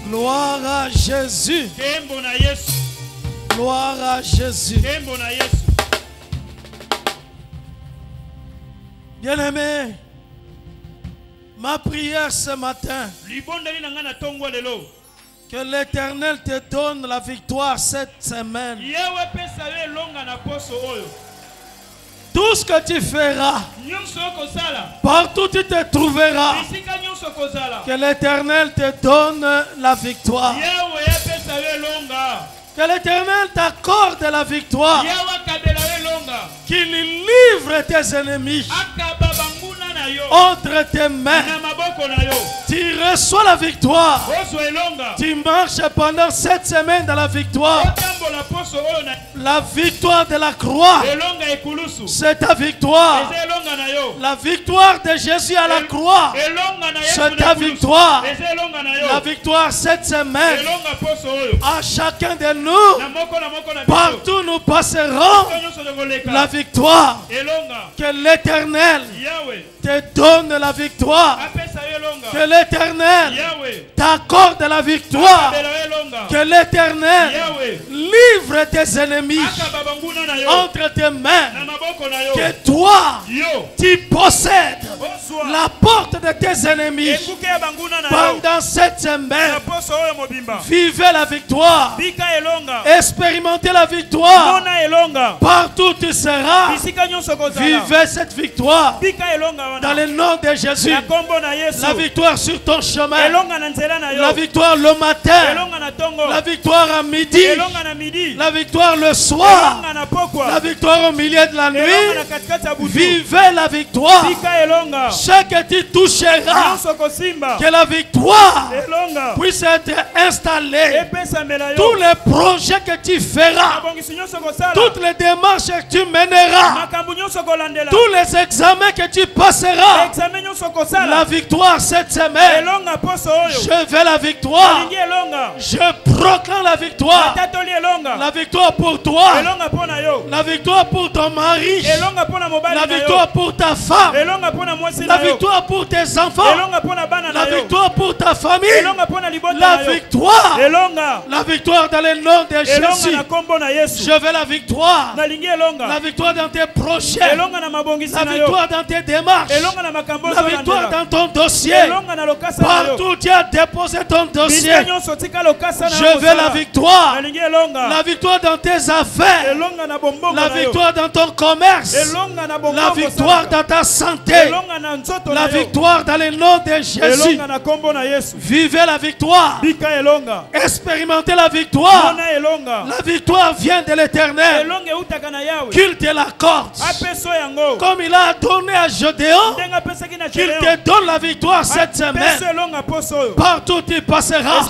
Gloire à Jésus. Gloire à Jésus. Bien-aimé, ma prière ce matin, que l'Éternel te donne la victoire cette semaine. Tout ce que tu feras, partout tu te trouveras, que l'Éternel te donne la victoire. Que l'Éternel t'accorde la victoire. Qu'il livre tes ennemis entre tes mains. Tu reçois la victoire. Tu marches pendant 7 semaines dans la victoire. La victoire de la croix, c'est ta victoire. La victoire de Jésus à la croix, c'est ta victoire. La victoire cette semaine à chacun de nous, partout nous passerons la victoire. Que l'Éternel te donne la victoire. Que l'Éternel t'accorde la victoire. Que l'Éternel livre tes ennemis entre tes mains. Que toi, tu possèdes la porte de tes ennemis pendant cette semaine. Vivez la victoire. Expérimentez la victoire. Partout où tu seras, vivez cette victoire. Dans le nom de Jésus. La victoire sur ton chemin. La victoire le matin. La victoire à midi. La victoire le soir. La victoire au milieu de la nuit. Vivez la victoire. Ce que tu toucheras, que la victoire puisse être installée. Tous les projets que tu feras, toutes les démarches que tu mèneras, tous les examens que tu passeras, la victoire cette semaine. Je veux la victoire. Je proclame la victoire. La victoire pour toi. La victoire pour ton mari. La victoire pour ta femme. La victoire pour tes enfants. La victoire pour ta famille. La victoire. La victoire dans le nom de Jésus. Je veux la victoire. La victoire dans tes projets. La victoire dans tes démarches. La victoire dans ton dossier. Partout tu as déposé ton dossier. Je veux la victoire. La victoire dans tes affaires. La victoire dans ton commerce. La victoire dans ta santé. La victoire dans le nom de Jésus. Vivez la victoire. Expérimentez la victoire. La victoire vient de l'Éternel. Qu'il te l'accorde. Comme il a donné à Gédéon, qu'il te donne la victoire cette semaine. Partout où tu passeras.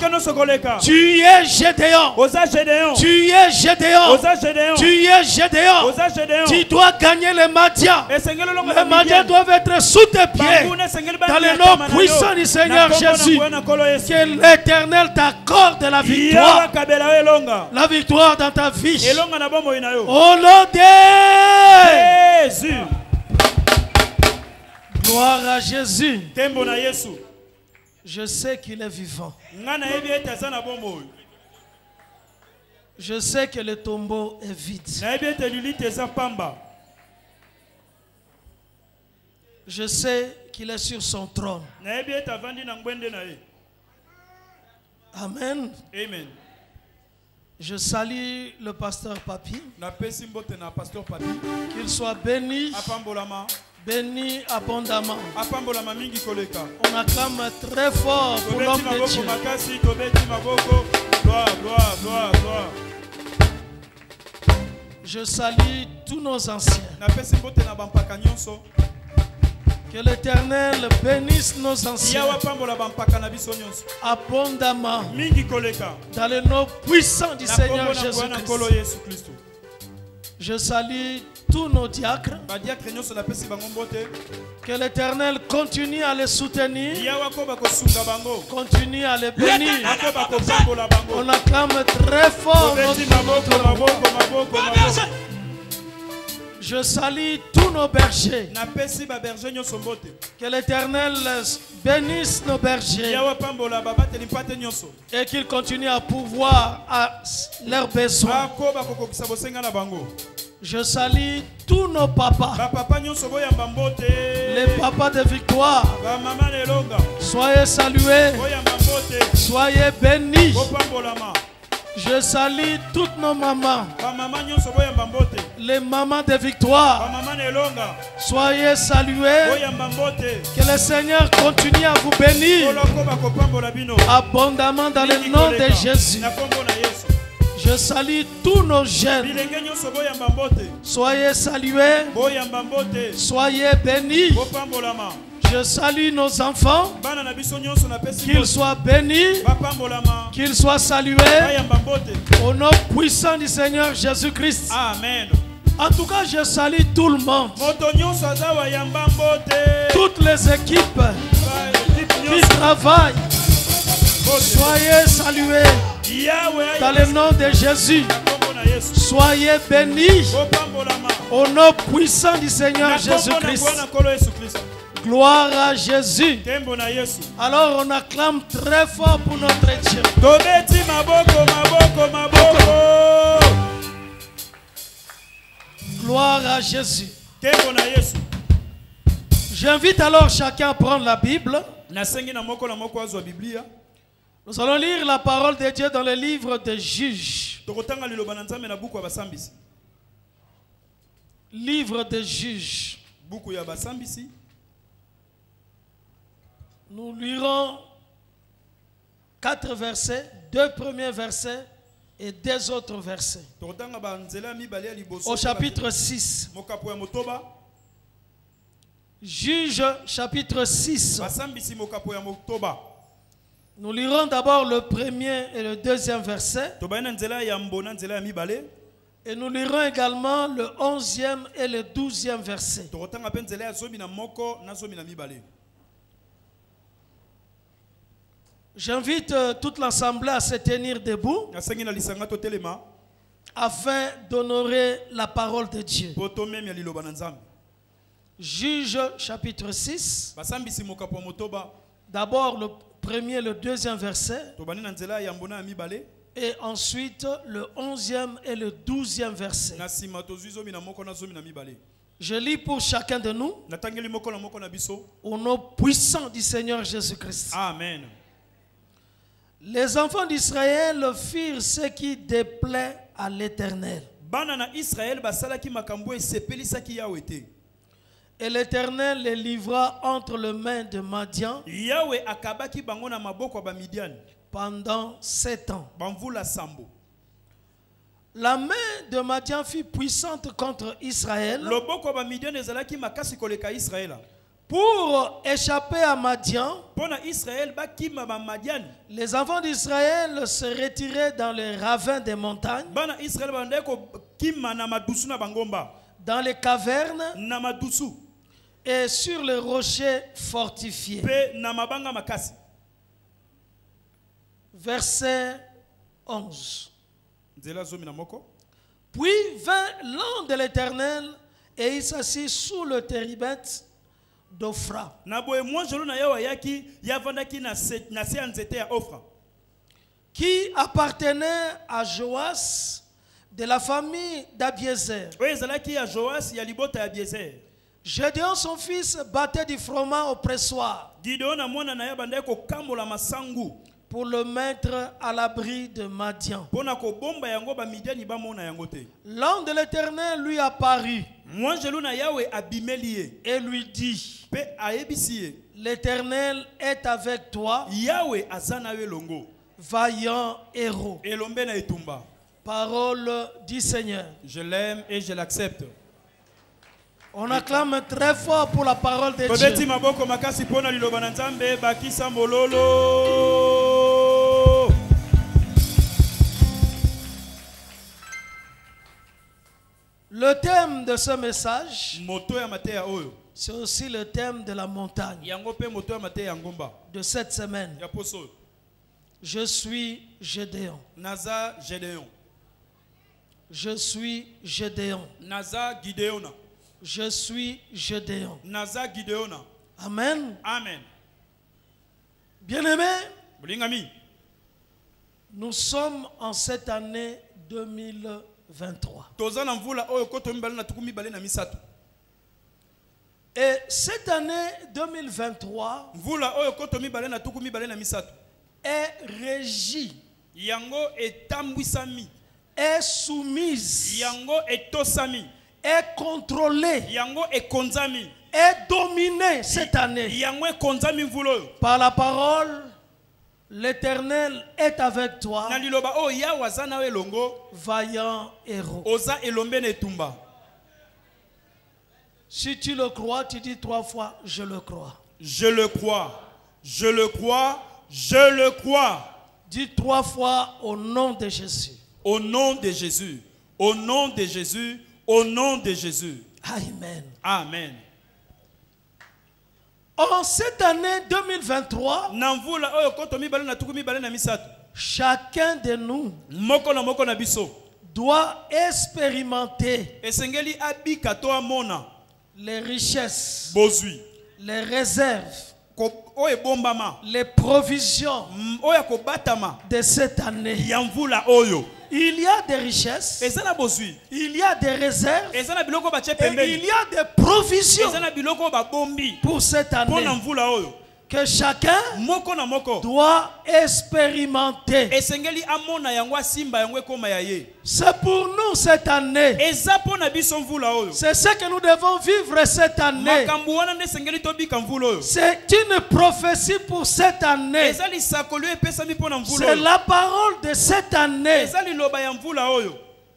Tu es Gédéon. Tu es Gédéon. Tu es Gédéon. Tu dois gagner les Madians. Les Madians doivent être sous tes pieds. Dans le nom puissant du Seigneur Jésus. Que l'Éternel t'accorde la victoire. La victoire dans ta vie. Au nom de Jésus. Gloire à Jésus. Je sais qu'il est vivant. Je sais que le tombeau est vide. Je sais qu'il est sur son trône. Amen. Amen. Je salue le pasteur Papi. Qu'il soit béni. Béni abondamment. On acclame très fort pour l'homme de Dieu. Je salue tous nos anciens. Que l'Éternel bénisse nos anciens abondamment dans le nom puissant du Seigneur Jésus-Christ. Je salue tous nos diacres. Que l'Éternel continue à les soutenir. Continue à les bénir. On acclame très fort notre Je salue tous nos bergers. Que l'Éternel bénisse nos bergers. Et qu'il continue à pourvoir à leurs besoins. Je salue tous nos papas. Les papas de victoire. Soyez salués. Soyez bénis. Je salue toutes nos mamans. Les mamans de victoire. Soyez salués. Que le Seigneur continue à vous bénir abondamment dans le nom de Jésus. Je salue tous nos jeunes. Soyez salués. Soyez bénis. Je salue nos enfants. Qu'ils soient bénis. Qu'ils soient salués. Au nom puissant du Seigneur Jésus-Christ. Amen. En tout cas, je salue tout le monde. Toutes les équipes qui travaillent. Soyez salués. Dans le nom de Jésus. Soyez bénis. Au nom puissant du Seigneur Jésus-Christ. Gloire à Jésus. Alors on acclame très fort pour notre Dieu. Gloire à Jésus. J'invite alors chacun à prendre la Bible. Nous allons lire la parole de Dieu dans le livre des Juges. Livre des Juges. Nous lirons 4 versets, 2 premiers versets et 2 autres versets. Au chapitre 6. Juge chapitre 6. Nous lirons d'abord le premier et le deuxième verset. Et nous lirons également le 11e et le 12e verset. J'invite toute l'assemblée à se tenir debout afin d'honorer la parole de Dieu. Juge chapitre 6. D'abord le premier et le deuxième verset. Et ensuite le 11e et le 12e verset. Je lis pour chacun de nous au nom puissant du Seigneur Jésus-Christ. Amen. Les enfants d'Israël firent ce qui déplaît à l'Éternel. Et l'Éternel les livra entre les mains de Madian pendant 7 ans. La main de Madian fut puissante contre Israël. Pour échapper à Madian, les enfants d'Israël se retiraient dans les ravins des montagnes, dans les cavernes et sur les rochers fortifiés. Verset 11. Puis vint l'ange de l'Éternel et il s'assit sous le téribète d'Ophra, qui appartenait à Joas de la famille d'Abiézer. Gédéon son fils battait du froment au pressoir pour le mettre à l'abri de Madian. L'ange de l'Éternel lui apparut et lui dit: l'Éternel est avec toi, vaillant héros. Parole du Seigneur. Je l'aime et je l'accepte. On acclame très fort pour la parole de Dieu. Le thème de ce message, c'est aussi le thème de la montagne de cette semaine. Je suis Gédéon. Je suis Gédéon. Naza Gideona. Je suis Gédéon. Naza Gideona. Amen. Amen. Bien-aimés, Bolingami. nous sommes en cette année 2023. Tozana mvula oyo koto mibale na tukumi bale na misato. Et cette année 2023 mvula oyo koto mibale na tukumi bale na misato est régie, yango etambwisami, est soumise, yango etosami, est contrôlée, yango ekonzami, est dominée cette année yango ekonzami mvula oyo par la parole. L'Éternel est avec toi, na liloba oyo Yawe aza nawe elongo, vaillant héros. oza elombe na etumba. Si tu le crois, tu dis 3 fois, je le crois. Je le crois, je le crois, je le crois. Dis 3 fois au nom de Jésus. Au nom de Jésus, au nom de Jésus, au nom de Jésus. Amen. Amen. En cette année 2023, Namvula oyo koto mibale na tukumi bale na misato. chacun de nous Moko na biso doit expérimenter esengeli abika to amona les richesses, bozui les réserves, oyo bombama les provisions oyo kobatama de cette année. yamvula oyo. Il y a des richesses, Ezana bozui, il y a des réserves, ezana biloko bache et pembeni, il y a des provisions ezana biloko ba bombi pour cette année pona mvula oyo. que chacun Moko na moko doit expérimenter. esengeli amona yango asimba yango ekoma ya ye. C'est pour nous cette année. Eza pona biso mvula oyo. C'est ce que nous devons vivre cette année. Makambo wana nde esengeli tobika mvula oyo. C'est une prophétie pour cette année. Eza lisakoli epesami pona mvula C'est oyo. la parole de cette année. Eza liloba ya mvula oyo.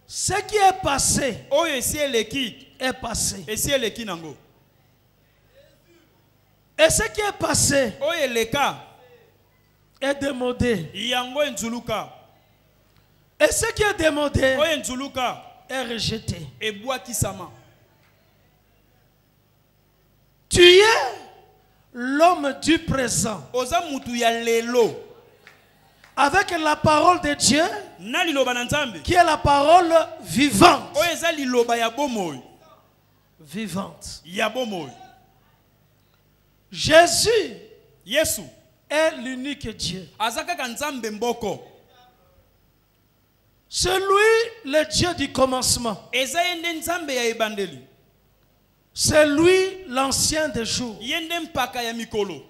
Ce qui est passé Oyo esi eleki, est passé. esi eleki nango. Et ce qui est passé Oyo eleka, est démodé. yango enzuluka. Et ce qui est démodé Oyo enzuluka, est rejeté. ebwakisama. Tu es l'homme du présent. Oza mutu ya lelo. Avec la parole de Dieu, Na liloba na Nzambe. qui est la parole vivante. Oyo eza liloba ya bomoi. Vivante. Ya bomoi. Jésus Yesu est l'unique Dieu. azaka Nzambe mboko. C'est lui le Dieu du commencement. Eza yende Nzambe ya ebandeli. C'est lui l'ancien des jours. Yende mpaka ya mikolo.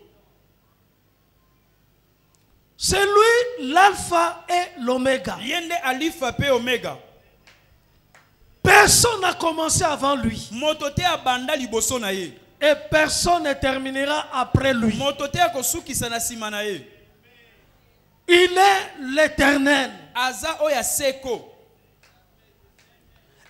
C'est lui l'alpha et l'oméga. Yende alifa pe omega. Personne n'a commencé avant lui. Motote abanda liboso na ye. Et personne ne terminera après lui. Motote akosukisa na sima na ye. Il est l'Éternel. Aza oya seko.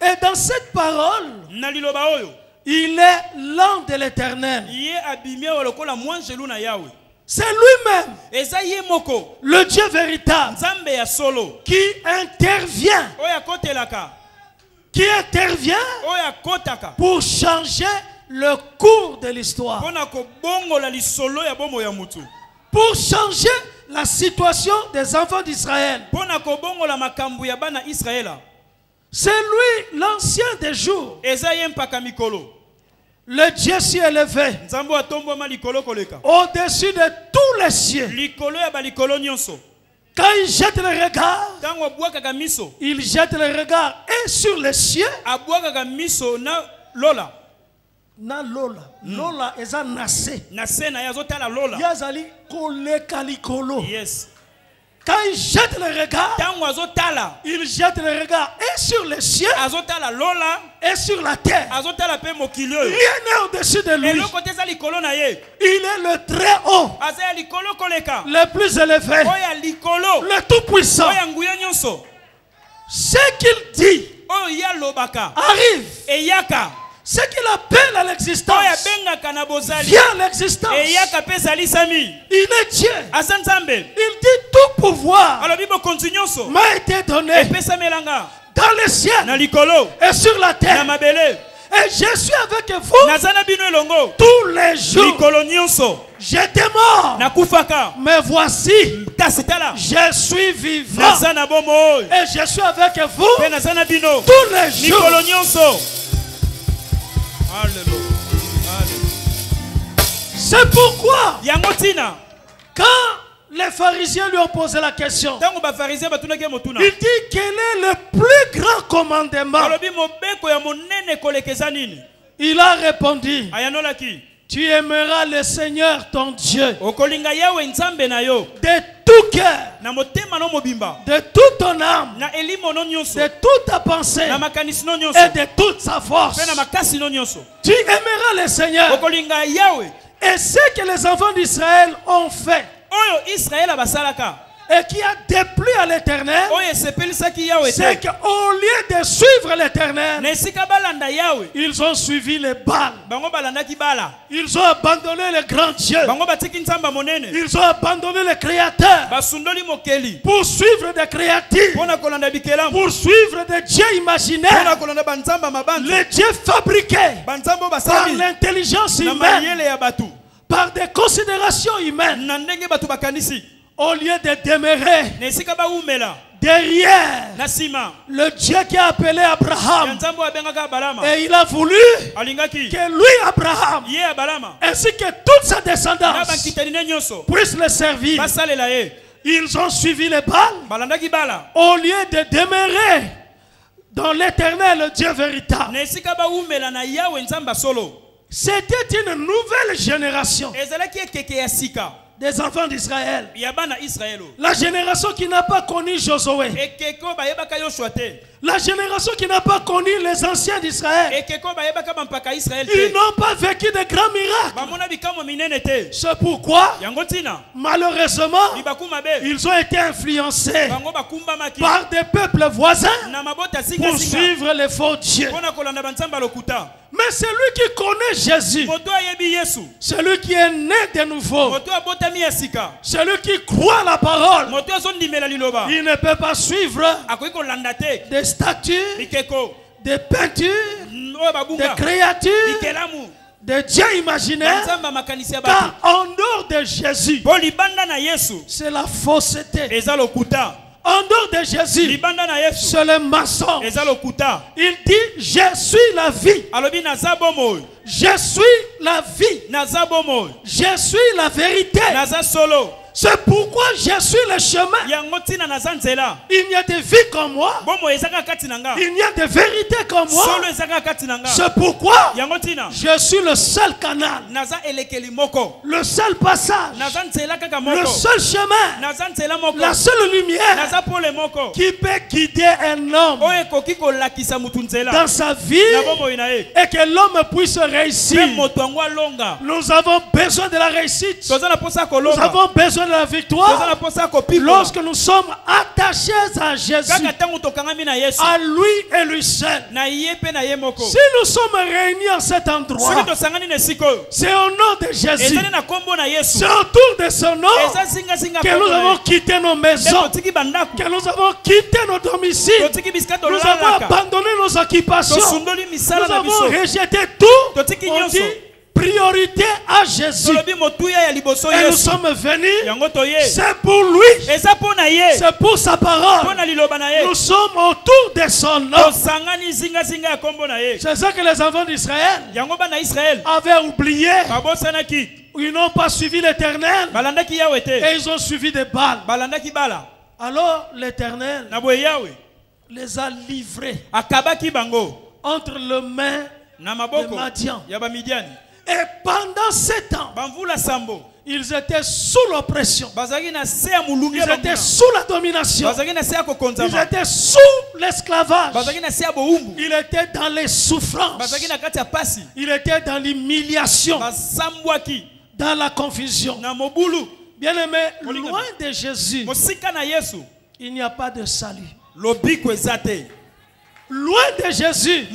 Et dans cette parole, Na liloba oyo. il est l'an de l'Éternel. Ye abimia lokola mwanjelu na Yawe. C'est lui-même, Eza ye moko. le Dieu véritable, Nzambe ya solo. qui intervient. Oya kotelaka. Qui intervient Oya kotaka. pour changer le cours de l'histoire. Pona ko bongo la lisolo ya bomo ya mutu. Pour changer la situation des enfants d'Israël. Pona ko bongo la makambu ya bana Israela. C'est lui l'ancien des jours. Eza ye mpaka mikolo. Le Dieu si élevé. Nzambo atombo ma likolo koleka. Au-dessus de tous les cieux. Likolo ya ba likolo nyonso. Quand il jette le regard, Tango abwaka miso. il jette le regard et sur les cieux. Abwaka miso na lola. Na lola. Lola eza nase. Na sena ya zotala lola. Yazali koleka likolo. Yes. Quand il jette le regard, Tango azotala. il jette le regard et sur les cieux Azotala lola. et sur la terre. Azotala pe mokilio. Rien n'est au-dessus de lui. Eloko te za likolo na ye. Il est le très haut, Aza ya likolo koleka. le plus élevé, Oya likolo. le tout-puissant. Oya nguya nyonso. Ce qu'il dit Oyo ya lobaka. arrive. Eyaka. Ce qu'il appelle à l'existence Oya benga kana bozali. vient à l'existence. Eyaka pe zali sami. Il est Dieu. Asa Nzambe. Il dit tout pouvoir Alobi bokonzi nyonso. m'a été donné Epesa melanga. dans les cieux Na likolo. et sur la Na terre. mabele. Et je suis avec vous tous les jours. J'étais mort. Mais voici, je suis vivant. Et je suis avec vous tous les jours. C'est pourquoi, quand les pharisiens lui ont posé la question, il dit quel est le plus grand commandement? Il a répondu, tu aimeras le Seigneur ton Dieu de tout cœur, de toute ton âme, de toute ta pensée et de toute sa force. Tu aimeras le Seigneur. Et ce que les enfants d'Israël ont fait et qui a déplu à l'Éternel, c'est qu'au lieu de suivre l'Éternel, ils ont suivi les Baals. Ils ont abandonné le grand Dieu. Ils ont abandonné le Créateur pour suivre des créatures, pour suivre des dieux imaginaires, les dieux fabriqués par l'intelligence humaine, par des considérations humaines. Au lieu de demeurer derrière le Dieu qui a appelé Abraham, et il a voulu que lui, Abraham, ainsi que toute sa descendance, puisse le servir. Ils ont suivi les Baals au lieu de demeurer dans l'Éternel, le Dieu véritable. C'était une nouvelle génération des enfants d'Israël. La génération qui n'a pas connu Josué. La génération qui n'a pas connu les anciens d'Israël. Ils n'ont pas vécu de grands miracles. C'est pourquoi, malheureusement, ils ont été influencés par des peuples voisins pour suivre les faux dieux. Mais celui qui connaît Jésus, celui qui est né de nouveau, celui qui croit la parole, il ne peut pas suivre des statues, des peintures, des créatures, des dieux imaginaires. Car en dehors de Jésus, c'est la fausseté. En dehors de Jésus, c'est le mensonge. Il dit, je suis la vie. Je suis la vie. Je suis la vérité. C'est pourquoi je suis le chemin. Il n'y a de vie comme moi. Il n'y a de vérité comme moi. C'est pourquoi je suis le seul canal, le seul passage, le seul chemin, la seule lumière qui peut guider un homme dans sa vie et que l'homme puisse réussir. Nous avons besoin de la réussite. Nous avons besoin de la victoire lorsque nous sommes attachés à Jésus, à lui et lui seul. Si nous sommes réunis en cet endroit, c'est au nom de Jésus, c'est autour de son nom que nous avons quitté nos maisons, que nous avons quitté nos domiciles, nous avons abandonné nos occupations, nous avons rejeté tout. On dit priorité à Jésus. Et nous sommes venus. C'est pour lui. C'est pour sa parole. Nous sommes autour de son nom. C'est ça que les enfants d'Israël avaient oublié. Ils n'ont pas suivi l'Éternel. Et ils ont suivi des Baals. Alors l'Éternel les a livrés entre les mains de Madian. Et pendant 7 ans, ils étaient sous l'oppression. Ils étaient sous la domination. Ils étaient sous l'esclavage. Ils étaient dans les souffrances. Ils étaient dans l'humiliation, dans la confusion. Bien-aimé, loin de Jésus, il n'y a pas de salut. Loin de Jésus,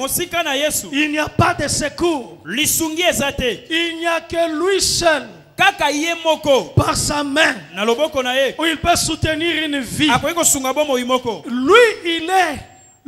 il n'y a pas de secours. Il n'y a que lui seul, par sa main, où il peut soutenir une vie. Lui, il est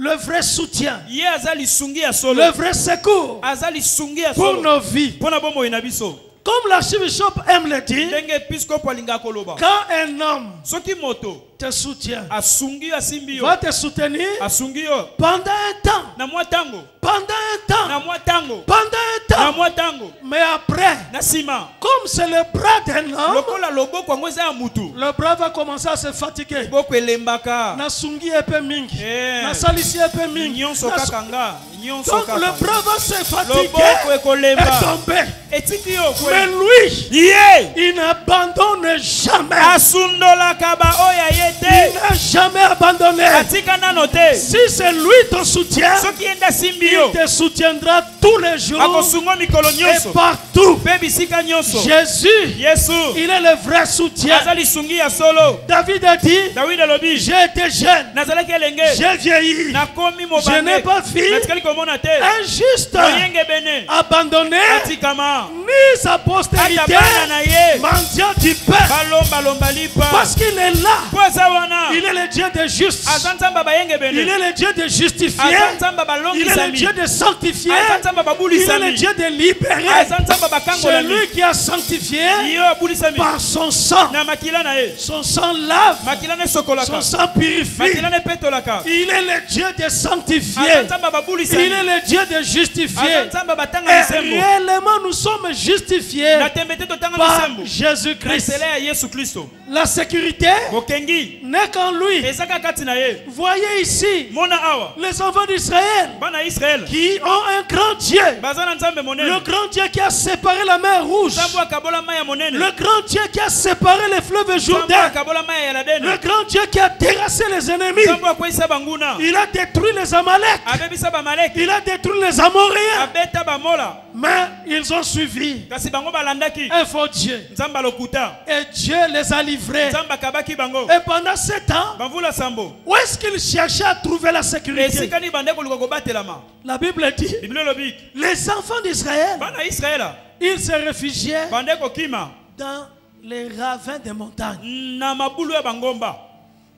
le vrai soutien, Ye azali sungi ya solo. le vrai secours Azali sungi ya pour solo. nos vies. Pona bomo ina biso. Comme l'archbishop aime le dire, Ndenge episcope alinga koloba. quand un homme Soki moto te soutient, asungi asimbi yo. va te soutenir Asungi yo. pendant un temps, Na mwa tango. pendant un temps, Na mwa tango. pendant un Na temps, mwa tango. mais après, Na sima. comme c'est le bras d'un homme, Lokola loboko yango eza ya mutu. le bras va commencer à se fatiguer. Boko elembaka. Nasungi epe mingi, Eh. nasalisi epe mingi. Nyonso kaka nga. Nyonso Donc kaka. le bras va se fatiguer Loboko et ekolemba. tomber. Etiki yo Mais kwe. lui, Ye. il n'abandonne jamais. Asundola kaba oya Il yete. n'a jamais abandonné. Atika nano te. Si c'est lui ton soutien, Soki enda simbi yo. il te soutiendra tous les jours Akosungo mikolo et nyonso. partout. Pe bisika nyonso. Jésus, Yesu. il est le vrai soutien. Azali sungi ya solo. David a dit, David alobi. j'ai été jeune, Nazalaki elenge. j'ai vieilli, Nakomi je mobande. n'ai pas vu Natikali komona te. un juste Moyenge bene. abandonné, Atikama. ni sa postérité Ata bana na ye. mendiant du pain, Balomba lomba lipa. parce qu'il est là. Poza wana. Il est le Dieu des justes. Azanzamba bayenge bene. Il est le Dieu des justifiés. Azanzamba Il est le balongisami. Dieu des sanctifiés. Azanzamba Il est le babulisami. Dieu des libérés. Azanzamba C'est bakangolami. lui qui a sanctifié Yo abulisami. par son sang. Na makila na ye. Son sang lave, Makila ne son sokolaka. sang purifie. Makila ne petolaka. Il est le Dieu des sanctifiés. Azanzamba Il babulisami. est le Dieu des justifiés. Azanzamba batanga Et misembo. réellement, nous sommes justifiés Na tembete totanga par misembo. Jésus-Christ. Nasele ya Yesu Kristo. La sécurité Bokengi. n'est qu'en lui. Ezaka kati na ye. Voyez ici Mona awa. les enfants d'Israël Bana Israël. qui ont un grand Dieu. Bazana nzambe Le monene. grand Dieu qui a séparé la mer Rouge. Nzambe akabola maya monene. Le grand Dieu qui a séparé les fleuves Nzambe Jourdain. akabola maya ya ladene. Le grand Dieu qui a terrassé les ennemis. Nzambe akwesa banguna. Il a détruit les Amalek. Abebisa bamaleki. Il a détruit les Amoréens. Abeta bamola. Mais ils ont suivi Kasi bango balandaki. un faux Dieu. Nzambe alokuta. Et Dieu les a livrés. Nzambe akabaki bango. Et pendant 7 ans, Bamvula sambo. où est-ce qu'ils cherchaient à trouver la sécurité? Esika ni bande koluka kobatelama. La Bible dit, Bible lobi. les enfants d'Israël, Bana Israël. ils se réfugiaient Bande kokima. dans les ravins des montagnes. Na mabulu ya bangomba.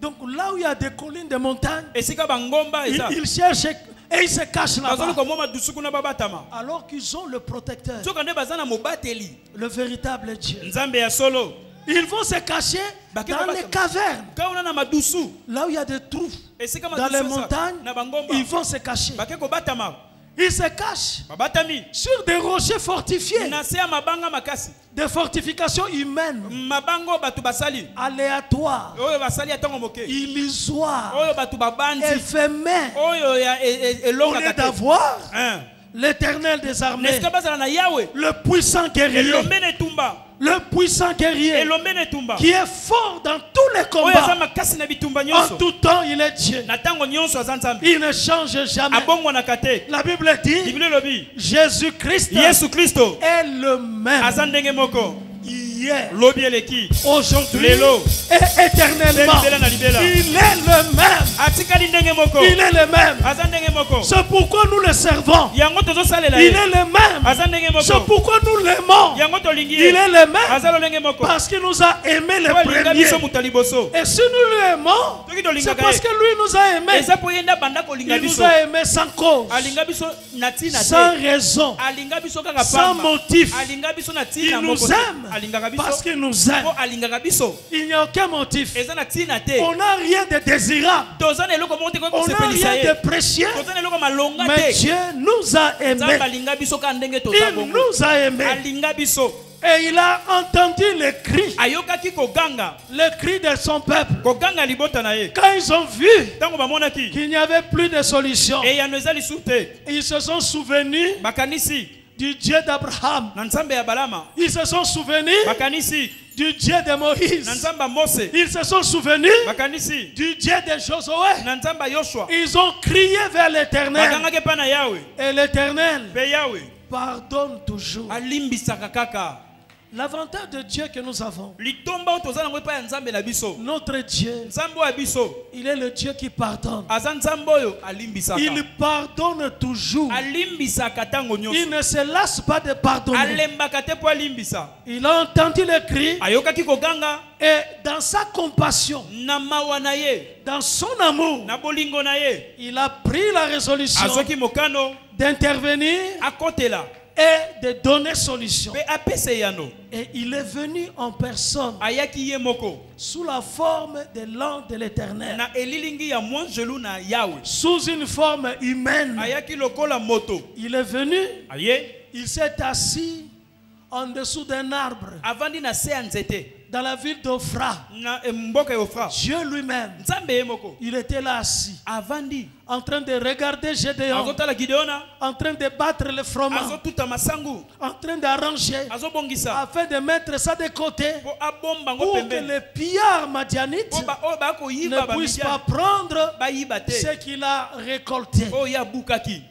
Donc là où il y a des collines de montagnes, Esika bangomba eza. ils cherchent et ils se cachent Bazali là-bas. komoma dusuku na babatama. Alors qu'ils ont le protecteur, Soka ne bazana mobateli. le véritable Dieu. Nzambe ya solo. Ils vont se cacher dans les cavernes, Kauna na madusu. là où il y a des trous. Esika Dans madusu les eza. montagnes, Na bangomba. ils vont se cacher. Bake kobatama. Ils se cachent Babatami. sur des rochers fortifiés, Na se ya mabanga makasi. des fortifications humaines, Mabango batu basali. aléatoires, Oyo basali atango moke. illusoires, Oyo batu babandi. éphémères. Oyo ya Au elonga lieu kate. d'avoir Hein. l'Éternel des armées, Nesika bazala na Yahweh. le puissant guerrier, Elombe ne tumba. le puissant guerrier Elombe ne tumba. qui est fort dans tous les Oyo aza combats. makasi na bitumba En nyonso. tout temps, il est Dieu. Na tango nyonso aza nzambe. Il ne change jamais. Abongo na kate. La Bible dit, Bible lobi. Jésus-Christ Yesu Kristo. est le même Aza ndenge moko. hier, Lobi eleki. aujourd'hui Lelo. et éternellement. Libela na libela. Il est le même. Atikali ndenge moko. Il est le même. Aza ndenge moko. C'est pourquoi nous le servons. Yango tozo salela Il ye. est le même. Aza ndenge C'est moko. pourquoi nous l'aimons. Yango tolingi Il ye. est le même Aza lolenge moko. parce qu'il nous a aimé les Olinga premiers. biso mutaliboso. Et si nous l'aimons, Toki tolinga c'est parce que lui nous a aimés. Eza po yenda banda kolinga Il nous biso. a aimés sans cause, Alinga biso na tina sans te. raison, Alinga biso kaka sans pamba. motif. Alinga biso na Il tina nous moko. aime Alinga biso. parce qu'il nous aime. Po alinga biso. Il n'y a aucun motif. Eza na tina te. On n'a rien de désirable. Toza na eloko monte ko On n'a sepelisa rien ye. de précieux. Toza na eloko malonga Mais te. Dieu nous a aimés. Nzambe alinga biso ka ndenge toza Il bongo. nous a aimés. Alinga biso. Et il a entendu les cris, Ayokaki koganga. les cris de son peuple. Koganga libota na ye. Quand ils ont vu Tango bamonaki. qu'il n'y avait plus de solution, E ya no eza lisu te. ils se sont souvenus Bakanisi. du Dieu d'Abraham. Na nzambe ya balama. Ils se sont souvenus Bakanisi. du Dieu de Na Moïse. nzamba Mose. Ils se sont souvenus Bakanisi. du Dieu de Josué. Na nzamba Yoshua. Ils ont crié vers l'Éternel. Bakangaki pa na Yahweh. Et l'Éternel Pe Yahweh. pardonne toujours. Alimbisaka kaka. L'avantage de Dieu que nous avons, litomba tozana ngo pa nzambe na biso, notre Dieu, nzambe wa biso, il est le Dieu qui pardonne. aza nzambe oyo alimbisaka, Il pardonne toujours. alimbisaka tango nyonso, Il ne se lasse pas de pardonner. alembaka te po alimbisa, Il a entendu le cri ayokaki koganga, et dans sa compassion, na mawa na ye, dans son amour, na bolingo na ye, il a pris la résolution azoki mokano d'intervenir akotela et de donner solution. pe apese yano, Et il est venu en personne ayaki ye moko sous la forme de l'ange de l'Éternel, na elilingi ya mwanjelu na Yawe, sous une forme humaine. ayaki lokola moto, Il est venu, aye il s'est assis en dessous d'un arbre avandi na se ya nzete dans la ville d'Ophra. na mboka ya Ofra, Dieu lui-même, nzambe ye moko il était là assis, avandi en train de regarder Gédéon, azotala Gideona, en train de battre le froment, azotuta masangu, en train d'arranger, azobongisa afin de mettre ça de côté, po abomba ngo pour que pembeni, les pillards madianites po ba oyo bakoyiba ne puissent bamidiani pas prendre bayiba te ce qu'il a récolté. oyo abukaki.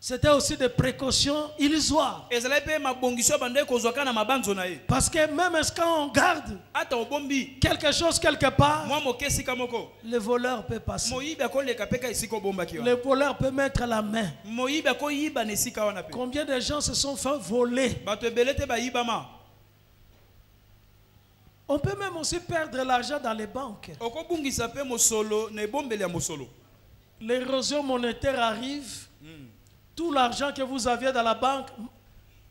C'était aussi des précautions illusoires. Ezalaki pe mabongiso ya bandeko kozwaka na mabanzo na ye, Parce que même quand on garde ata obombi quelque chose quelque part, mwa moke esika moko, le voleur peut passer. moyibi akoleka pe ka esika obombaki Le wana, voleur peut mettre la main. moyibi akoyiba na esika wana pe, Combien de gens se sont fait voler? bato ebele te bayibama. On peut même aussi perdre l'argent dans les banques. Okobungisa pe mosolo na ebombeli ya mosolo, L'érosion monétaire arrive. Tout l'argent que vous aviez dans la banque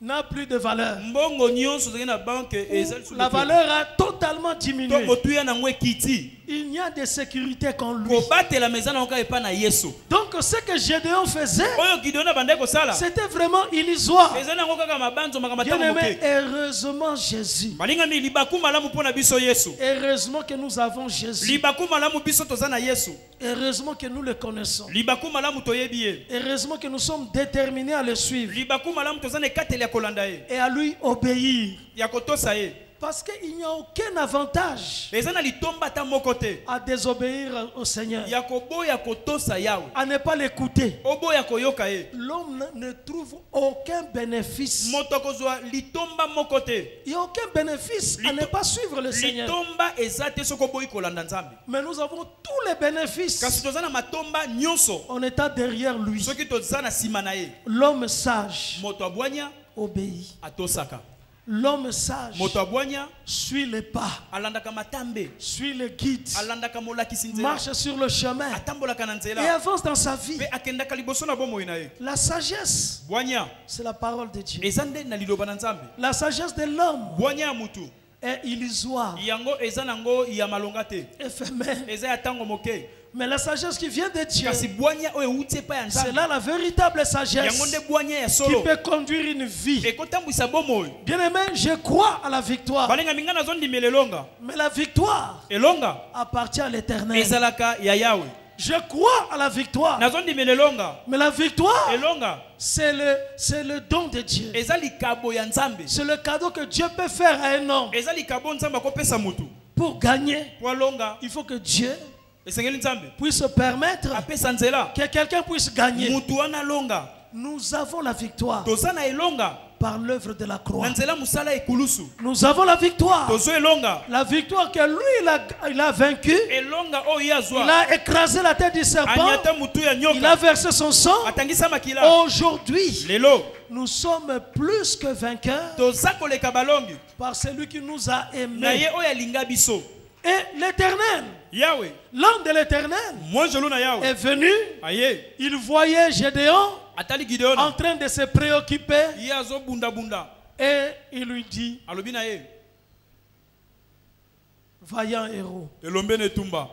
n'a plus de valeur. mbongo nyonso ezali na banke ezali La valeur a totalement to diminué. motuya nango ekiti, Il n'y a de sécurité qu'en lui. kobatela meza na oka epa na Yesu. Donc ce que Gédéon faisait, Oyo Gideon abandaki kosala c'était vraiment illusoire. ezali nango kaka mabanzo makambo Bien matango aimé, moke. heureusement Jésus. Balingami libaku malamu mpo na biso Yesu, Heureusement que nous avons Jésus. libaku malamu biso toza na Yesu, Heureusement que nous le connaissons. libaku malamu toyebi ye, Heureusement que nous sommes déterminés à le suivre libaku malamu toza na ekateli ya kolanda ye, et à lui obéir. ya kotosa ye. Parce qu'il n'y a aucun avantage Eza na litomba ata moko te à désobéir au Seigneur, ya koboya kotosa Yawe, à ne pas l'écouter. oboya koyoka ye. L'homme ne trouve aucun bénéfice. Moto kozwa litomba moko te, Il n'y a aucun bénéfice à ne pas suivre le Seigneur. litomba eza te soki oboyi kolanda Nzambe. Mais nous avons tous les bénéfices Kasi toza na matomba nyonso en étant derrière lui. soki toza na nsima na ye. L'homme sage Moto abwanya obéit. atosaka, L'homme sage moto abwanya suit les pas, alandaka matambe, suit le guide, alandaka molakisi nzela, marche sur le chemin atambolaka na et nzela avance dans sa vie. pe akendaka liboso na bomoi na ye. La sagesse, Bwanya c'est la parole de Dieu. eza nde na liloba na Nzambe. La sagesse de l'homme Bwanya ya mutu est illusoire, yango eza nango ya malonga te, éphémère. eza ya tango moke. Mais la sagesse qui vient de Dieu, Kasi bwanya oyo euti epai ya c'est Nzambe, là la véritable yango sagesse nde bwanya ya qui solo peut conduire une vie. ekotambwisa bomoi. Bien aimé, je crois à la victoire. Balenga minga nazondimela elonga, Mais la victoire elonga appartient à l'Éternel. ezalaka ya Yawe. Je crois à la victoire. Nazondimela elonga, Mais la victoire, elonga c'est le don de Dieu. eza likabo ya Nzambe, C'est le cadeau que Dieu peut faire à un homme. eza likabo Nzambe akopesa mutu. Pour gagner, Po alonga il faut que Dieu esengeli Nzambe puisse permettre apesa nzela, que quelqu'un puisse gagner. mutu wana alonga. Nous avons la victoire Toza na elonga par l'œuvre de la croix. na nzela musala ekulusu, Nous avons la victoire. tozo elonga, La victoire que lui, il a vaincu. elonga oyo Il yazwa a écrasé la tête du serpent. anyata mutu ya Il a nyoka, versé son sang. atangisa makila. Aujourd'hui, Lelo nous sommes plus que vainqueurs toza koleka balongi par celui qui nous a na aimés. ye oyo alinga biso. Et l'Éternel, Yawe l'homme de l'Éternel, mwanjelu na Yawe est venu. aye Il voyait Gédéon atali Gideon en train de se préoccuper ye azobundabunda, et il lui dit, alobi na ye vaillant héros, elombe na etumba,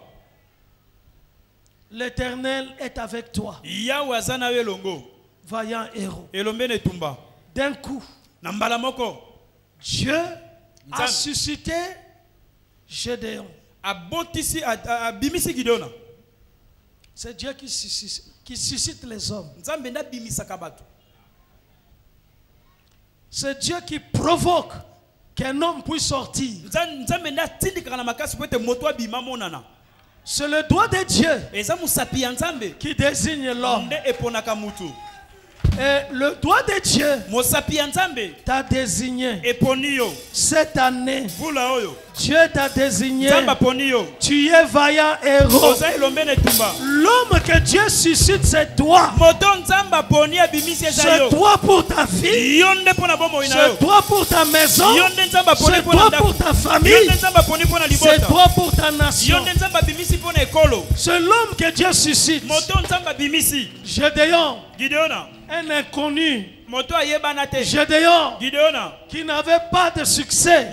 l'Éternel est avec toi, Yawe aza na yo elongo, vaillant héros. elombe na etumba. D'un coup, Na mbala moko Dieu a Nzambe. suscité Gédéon. abotisi abimisi Gideon. C'est Dieu qui suscite les hommes. Nzambe nda bimisaka bato. C'est Dieu qui provoque qu'un homme puisse sortir. Nzambe nda tindikaka na makasi po ete moto abima monana. C'est le doigt de Dieu Eza musapi ya Nzambe qui désigne l'homme. nde eponaka mutu. Et le doigt de Dieu t'a désigné cette année. Dieu t'a désigné. Tu es vaillant héros. L'homme que Dieu suscite, c'est toi. C'est toi pour ta fille. C'est toi pour ta maison. C'est toi pour ta famille. C'est toi pour ta nation. C'est l'homme que Dieu suscite. Gédéon, un inconnu. Gédéon, qui n'avait pas de succès.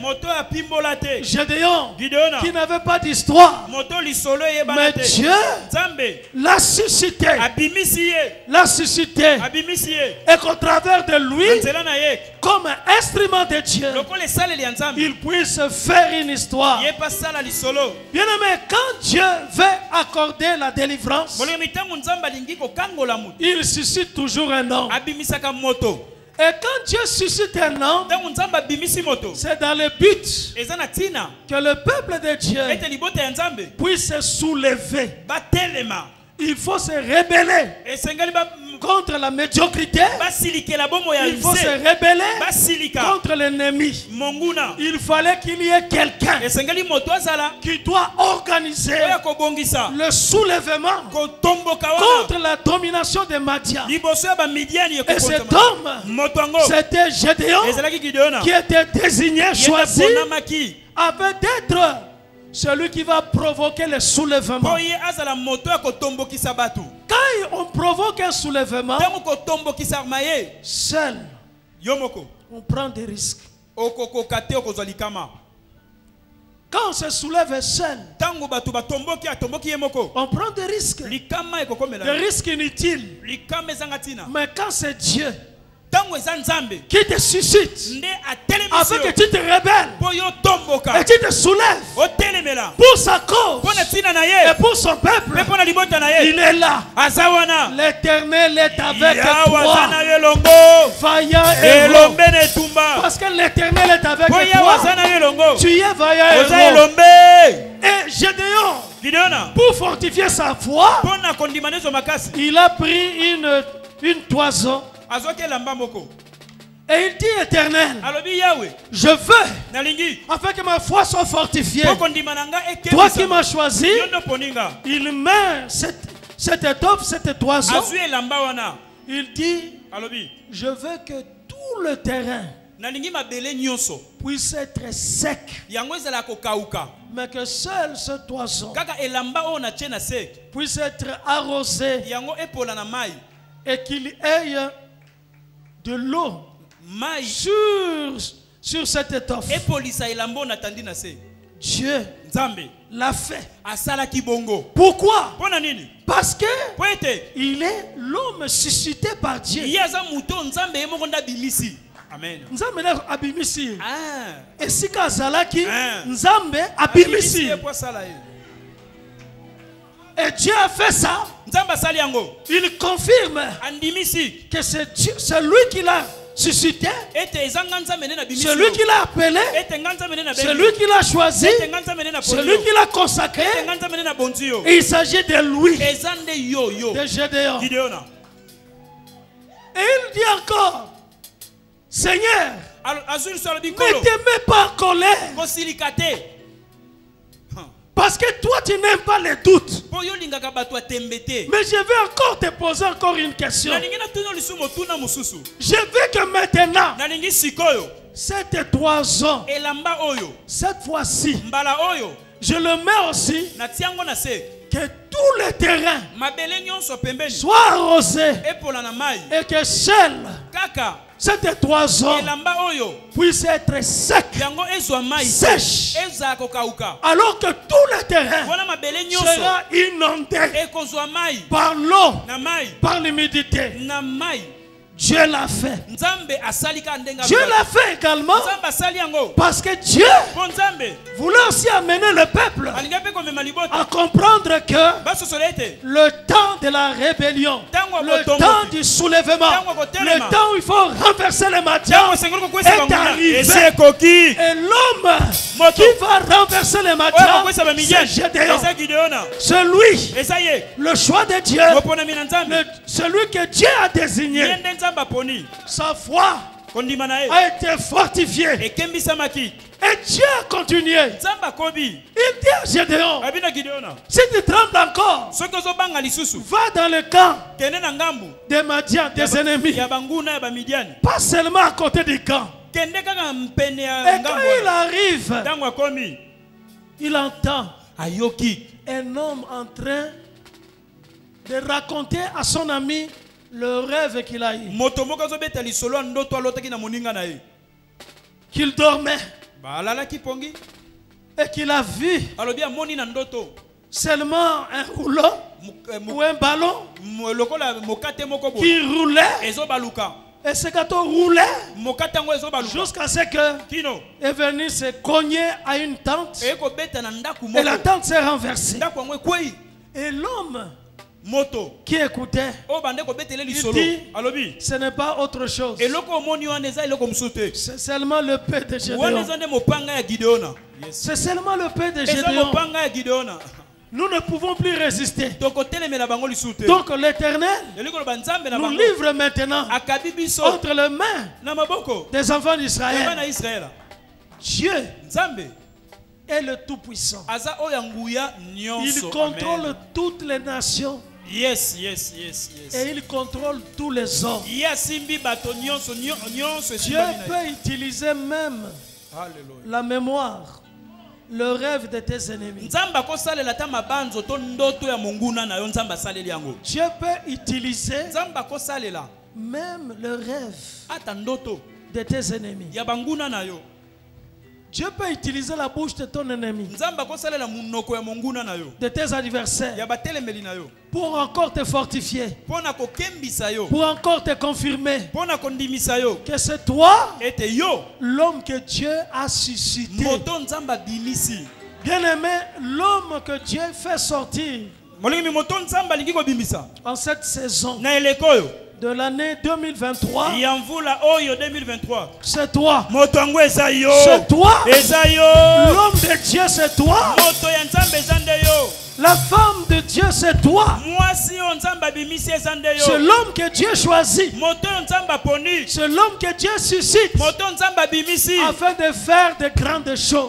Gédéon, qui n'avait pas d'histoire. Mais Dieu l'a suscité. L'a suscité. Et qu'au travers de lui, comme un instrument de Dieu, il puisse faire une histoire. Bien aimé, quand Dieu veut accorder la délivrance, il suscite toujours un homme. Et quand Dieu suscite un homme, c'est dans le but que le peuple de Dieu puisse se soulever. Il faut se rebeller contre la médiocrité. Il faut se rebeller contre l'ennemi. Il fallait qu'il y ait quelqu'un qui doit organiser le soulèvement contre la domination des Madian. Et cet homme, c'était Gédéon, qui était désigné, choisi, avait d'être celui qui va provoquer le soulèvement. Quand on provoque un soulèvement, seul, on prend des risques. Quand on se soulève seul, on prend des risques. Des risques inutiles. Mais quand c'est Dieu qui te suscite, afin que tu te rebelles et tu te soulèves pour sa cause et pour son peuple, il est là. L'Éternel est avec toi, vaillant héros. Parce que l'Éternel est avec toi, tu es vaillant héros. Et Gédéon, pour fortifier sa foi, il a pris une toison. Et il dit, Éternel, je veux, afin que ma foi soit fortifiée, toi qui m'as choisi, il met cette étoffe, cette toison. Il dit, je veux que tout le terrain puisse être sec, mais que seul ce toison puisse être arrosé et qu'il ait de l'eau sur cette étoffe. Dieu l'a fait. Pourquoi? Parce que il est l'homme suscité par Dieu. Amen. Nzambe na abimisi. Et si kazalaki Nzambe abimisi. Et Dieu a fait ça. Il confirme que c'est lui qui l'a suscité, c'est lui qui l'a appelé, c'est lui qui l'a choisi, c'est lui qui l'a consacré. Et il s'agit de lui, de Gédéon. Et il dit encore, Seigneur, ne te mets pas en colère. Parce que toi tu n'aimes pas les doutes. Mais je vais encore te poser encore une question. Je veux que maintenant, cette toison, cette fois-ci, je le mets aussi, que tout le terrain soit arrosé et que seul cette toison puisse être sec, sèche, alors que tout le terrain sera inondé par l'eau, par l'humidité. Dieu l'a fait. Dieu l'a fait également parce que Dieu voulait aussi amener le peuple à comprendre que le temps de de la rébellion, le temps du soulèvement, le temps où il faut renverser les Madians est arrivé. Et l'homme qui va renverser les Madians, c'est Gédéon. C'est lui, le choix de Dieu, celui que Dieu a désigné. Sa foi a été fortifiée. Et Dieu a continué. Il dit à Gédéon, si tu trembles encore, va dans le camp des Madians, des ennemis. Pas seulement à côté du camp. Et quand il arrive, il entend un homme en train de raconter à son ami le rêve qu'il a eu. Qu'il dormait. Et qu'il a vu seulement un rouleau ou un ballon qui roulait. Et ce gâteau roulait jusqu'à ce que est venu se cogner à une tente. Et la tente s'est renversée. Et l'homme qui écoutait, il dit, ce n'est pas autre chose. C'est seulement le paix de Gédéon. C'est seulement le paix de Gédéon. Nous ne pouvons plus résister. Donc l'Éternel nous livre maintenant entre les mains des enfants d'Israël. Dieu est le Tout-Puissant. Il contrôle toutes les nations. Yes. Et il contrôle tous les hommes. Dieu peut utiliser même la mémoire, le rêve de tes ennemis. Dieu peut utiliser même le rêve de tes ennemis. Dieu peut utiliser la bouche de ton ennemi, de tes adversaires, pour encore te fortifier, pour encore te confirmer que c'est toi l'homme que Dieu a suscité. Bien aimé, l'homme que Dieu fait sortir en cette saison de l'année 2023, c'est toi. C'est toi. L'homme de Dieu, c'est toi. La femme de Dieu, c'est toi. C'est l'homme que Dieu choisit. C'est l'homme que Dieu suscite afin de faire de grandes choses.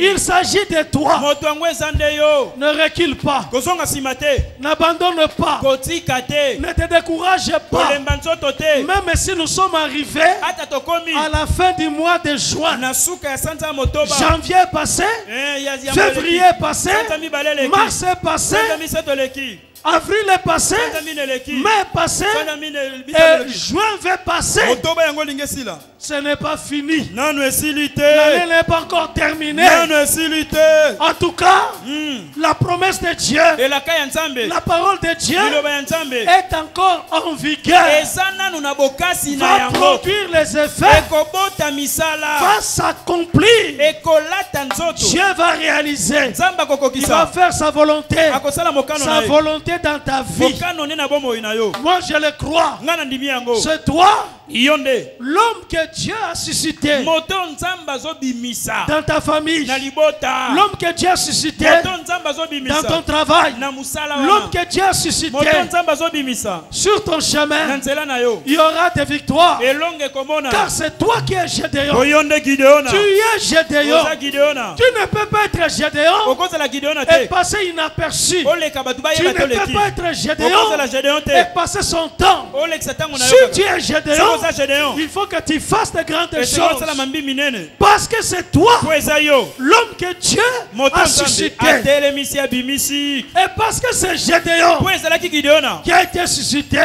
Il s'agit de toi. Ne recule pas. N'abandonne pas. Ne te décourage pas. Même si nous sommes arrivés à la fin du mois de juin, janvier passé, février passé, mars est passé, avril est passé, mai est passé, et juin va passer. Ce n'est pas fini. L'année n'est pas encore terminée. En tout cas, la promesse de Dieu, la parole de Dieu est encore en vigueur. Va produire les effets, va s'accomplir. Dieu va réaliser. Il va faire sa volonté. Sa volonté dans ta vie. Moi je le crois. C'est toi l'homme que Dieu a suscité dans ta famille, l'homme que Dieu a suscité dans ton travail, l'homme que Dieu a suscité sur ton chemin. Il y aura des victoires, car c'est toi qui es Gédéon. Tu es Gédéon. Tu ne peux pas être Gédéon et passer inaperçu. Tu ne peux pas être Gédéon et passer son temps. Si tu es Gédéon, il faut que tu fasses de grandes choses, parce que c'est toi l'homme que Dieu a suscité. Et parce que c'est Gédéon qui a été suscité,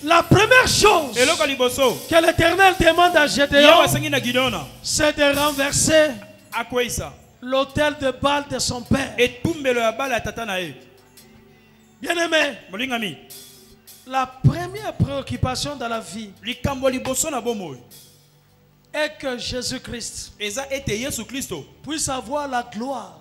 la première chose que l'Éternel demande à Gédéon, c'est de renverser l'autel de Baal de son père. Bien aimé, la première préoccupation dans la vie est que Jésus-Christ puisse avoir la gloire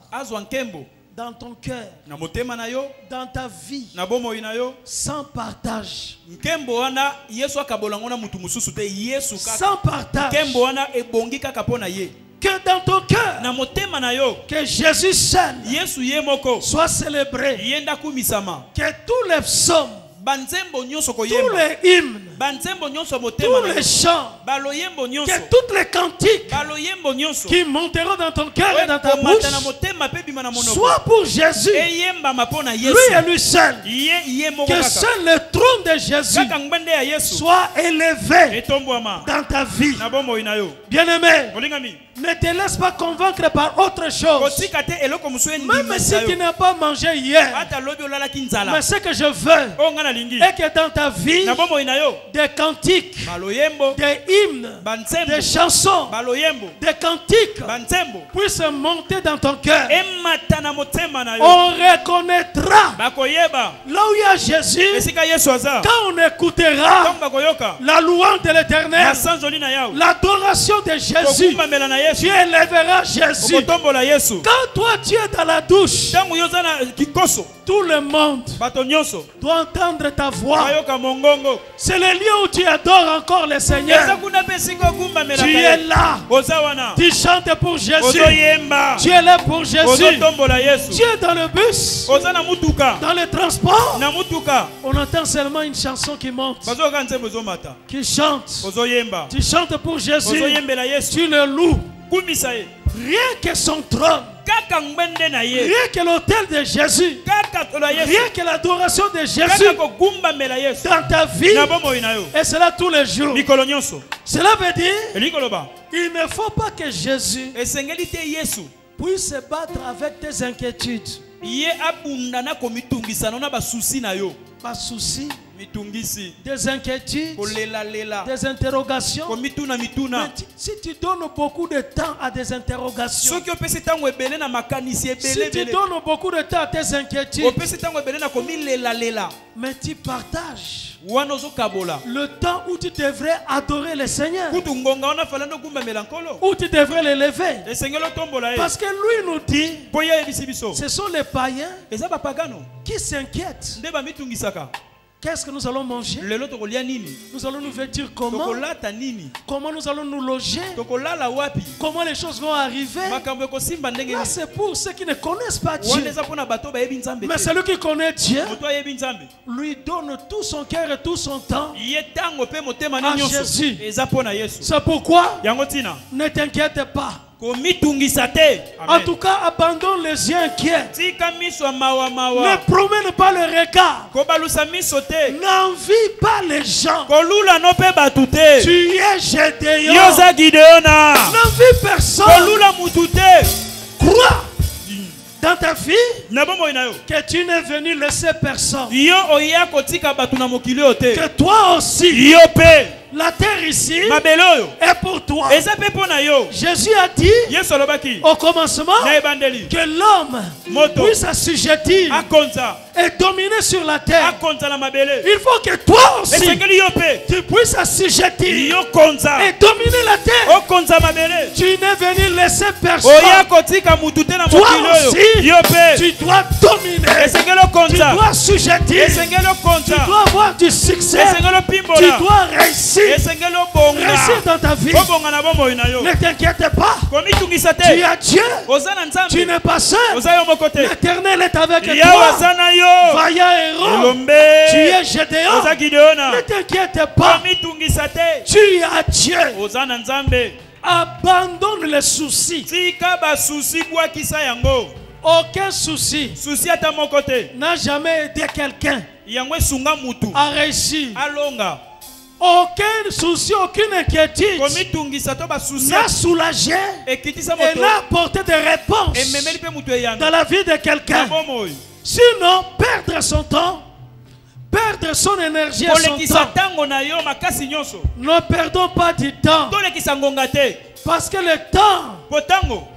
dans ton cœur, na motema na yo, dans ta vie, na bomoi na yo, sans partage. Nkembo wana Yesu akabolango na mutu mususu te Yesu kaka. Sans partage. Nkembo wana ebongi kaka pona ye. Que dans ton cœur, Na motema na yo, que Jésus seul Yesu ye moko soit célébré. yenda kumisama. Que tous les psaumes, Banzembo nyonso tous koyemba. les hymnes, Banzembo nyonso motema tous na les yo. chants, Baloyembo nyonso. que toutes les cantiques Baloyembo nyonso. qui monteront dans ton cœur et dans ta Komata na bouche motema pe bima na monoko. soient pour Jésus, Eyemba mapona Yesu. lui et lui seul. Ye moko Que kaka. seul le trône de Jésus Kaka ngbende ya Yesu. soit élevé Etombwama. dans ta vie. Na bomoi na yo. Bien-aimé, Olingami. ne te laisse pas convaincre par autre chose. Kotika te eloko musu Même endima si yo. tu n'as pas mangé hier. Ata lobi olala kinzala. Mais ce que je veux O ngana lingi. est que dans ta vie, Na bomoi na yo. des cantiques, Baloyembo. des hymnes, Banzembo. des chansons, Baloyembo. des cantiques Banzembo. puissent monter dans ton cœur. Emata na motema na yo. On reconnaîtra Bakoyeba. là où il y a Jésus Esika Yesu aza. quand on écoutera Comme bakoyoka. la louange de l'Éternel, Na sanjoli na yao. l'adoration de Jésus. Kokumba mela na Yesu. Tu élèveras Jésus. Kotombola Yesu. Quand toi tu es dans la douche, Tangu yoza na kikoso. tout le monde Bato nyonso. doit entendre ta voix. Bayoka mongongo. C'est le lieu où tu adores encore le Eza Seigneur. kuna pe siko kumba mela Tu es là. Oza wana. Tu chantes pour Jésus. Ozoyemba. Tu es là pour Jésus. Ozotombola Yesu. Tu es dans le bus, Oza na mutuka. dans le transport. Na mutuka. On entend seulement une chanson qui monte, Bazoka nzembo zomata. qui chante. Ozoyemba. Tu chantes pour Jésus. Ozoyembela Yesu. Tu le loues. Kumisa ye. Rien que son trône, Kaka ngbende na ye. rien que l'autel de Jésus, Kaka tola Yesu. rien que l'adoration de Jésus Kaka kokumba mela Yesu. dans ta vie, Na bomoi na yo. et cela tous les jours. Mikolo nyonso. Cela veut dire Elikoloba. il ne faut pas que Jésus Esengeli te Yesu. puisse se battre avec tes inquiétudes, Ye abunda na komitungisa na basusi na yo. pas soucis, Mitungisi. des inquiétudes, Kolela lela. des interrogations. Komituna Mais mituna. si tu donnes beaucoup de temps à des interrogations, Soki opesi tango ebele na makanisi si ebele tu ebele. donnes beaucoup de temps à tes inquiétudes, Opesi tango ebele na komilela lela. mais tu partages Wana ozokabola. le temps où tu devrais adorer le Seigneur, Kutu ngonga wana falando kumba melankolo. où tu devrais l'élever. Esengelo tombola ye. Parce que lui nous dit, Poya ebisi biso. ce sont les païens Eza bapagano. qui s'inquiètent. Nde bamitungisaka. Qu'est-ce que nous allons manger? Lelo tokolia nini? Nous allons nous vêtir comment? Tokolata nini? Comment nous allons nous loger? Tokolala wapi? Comment les choses vont arriver? Makambo ekosimba ndenge Là, nini? c'est pour ceux qui ne connaissent pas Wana Dieu. eza pona bato bayebi nzambe Mais te. celui qui connaît Dieu Moto ayebi nzambe. lui donne tout son cœur et tout son temps. Ye tango pe motema À na nyonso. Jésus. Eza pona Yesu. C'est pourquoi Yango tina. ne t'inquiète pas. Komitungisa te. En Amen. tout cas, abandonne les yeux inquiets. Tika miso ya mawa Ne mawa. promène pas le regard. Kobalusa miso te. N'envie pas les gens. Kolula no pe batu te. Tu es Gédéon. Yoza Gideona. N'envie personne. Kolula mutu te. Crois dans ta vie Na bomoi na yo. que tu n'es venu laisser personne. Yo oya kotika batu na mokili oyo te. Que toi aussi, Yo pe. la terre ici Mabele oyo. est pour toi. Eza pe pona yo. Jésus a dit Yesu alobaki. au commencement Na ebandeli. que l'homme Moto. puisse assujettir Akonza. et dominer sur la terre. Akonza na mabele. Il faut que toi aussi, Esengeli yo pe. tu puisses assujettir Yo konza. et dominer la terre. Okonza mabele. Tu n'es venu laisser personne. Oya kotika mutu te na Toi mokili oyo. aussi, Yo pe. tu dois dominer. Esengeli Tu okonza. dois assujettir. Esengeli Tu okonza. dois avoir du succès. Esengeli Tu opimbola. dois réussir. Esengeli obonga. Réussir dans ta vie. Obonga na bomoi na yo. Ne t'inquiète pas. Komitungisa Tu te. as Dieu. Oza na Tu nzambe. n'es pas seul. Oza yo moko te. L'Éternel est avec Yawe toi. aza na yo. Vaillant héros. Elombe. Tu es Gédéon. Oza Gideona. Ne t'inquiète pas. Komitungisa te. Tu as Dieu. Oza na nzambe. Abandonne les soucis. Tika basusi bwakisa yango. Aucun souci Susi ata moko te. n'a jamais aidé quelqu'un Yango esunga mutu. à réussir. Alonga. Aucun souci, aucune inquiétude Komitungisa to basusi. n'a soulagé Ekitisa et moto. n'a apporté des réponses Ememeli pe mutu eyanda. dans la vie de Na quelqu'un. bomoi. Sinon, perdre son temps, perdre son énergie et son Kolekisa temps. tango na yo makasi nyonso. Ne perdons pas du temps. Tolekisa ngonga te. Parce que le temps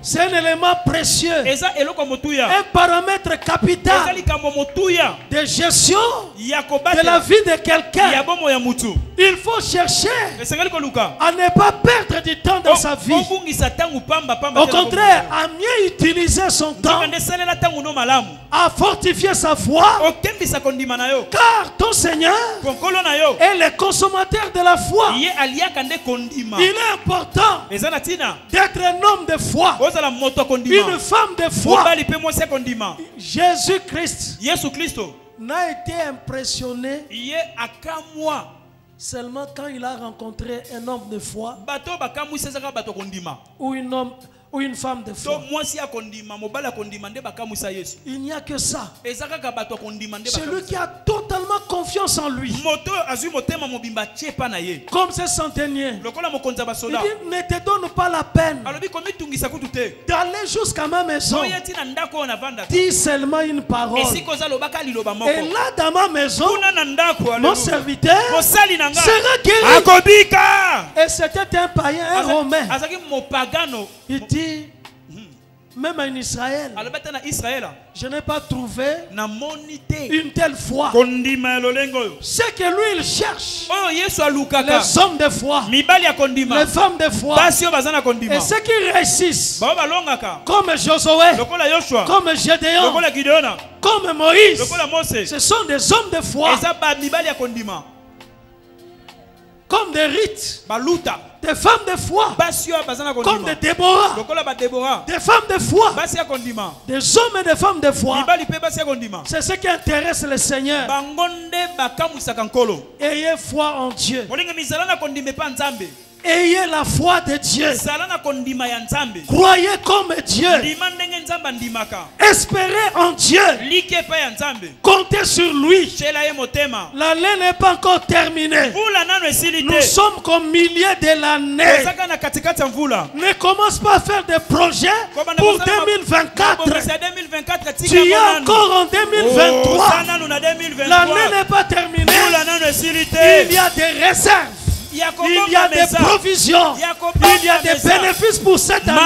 c'est un élément précieux, un paramètre capital de gestion de la vie de quelqu'un. Il faut chercher à ne pas perdre du temps dans sa vie. Au contraire, à mieux utiliser son temps, à fortifier sa foi, car ton Seigneur est le consommateur de la foi. Il est important d'être un homme de foi, une femme de foi. Jésus-Christ n'a été impressionné seulement quand il a rencontré un homme de foi ou une femme de foi. Il n'y a que ça. Celui qui a totalement confiance en lui, comme ce centenier, il dit, ne te donne pas la peine d'aller jusqu'à ma maison. Dis seulement une parole. Et là dans ma maison, mon serviteur sera guéri. Et c'était un païen, un romain. Il dit, même en Israël, je n'ai pas trouvé une telle foi. C'est que lui il cherche les hommes de foi, les femmes de foi. Et ceux qui réussissent, comme Josué, comme Gédéon, comme Moïse, ce sont des hommes de foi, comme des rites, des femmes de foi, comme des Déborah, des femmes de foi, des hommes et des femmes de foi. C'est ce qui intéresse le Seigneur. Ayez foi en Dieu. Ayez la foi de Dieu. Croyez comme Dieu. Espérez en Dieu. Comptez sur lui. L'année n'est pas encore terminée. Nous sommes comme milliers de l'année. Ne commence pas à faire des projets pour 2024. Tu es encore en 2023. L'année n'est pas terminée. Il y a des réserves. Il y a des provisions, il y a des bénéfices pour cette année.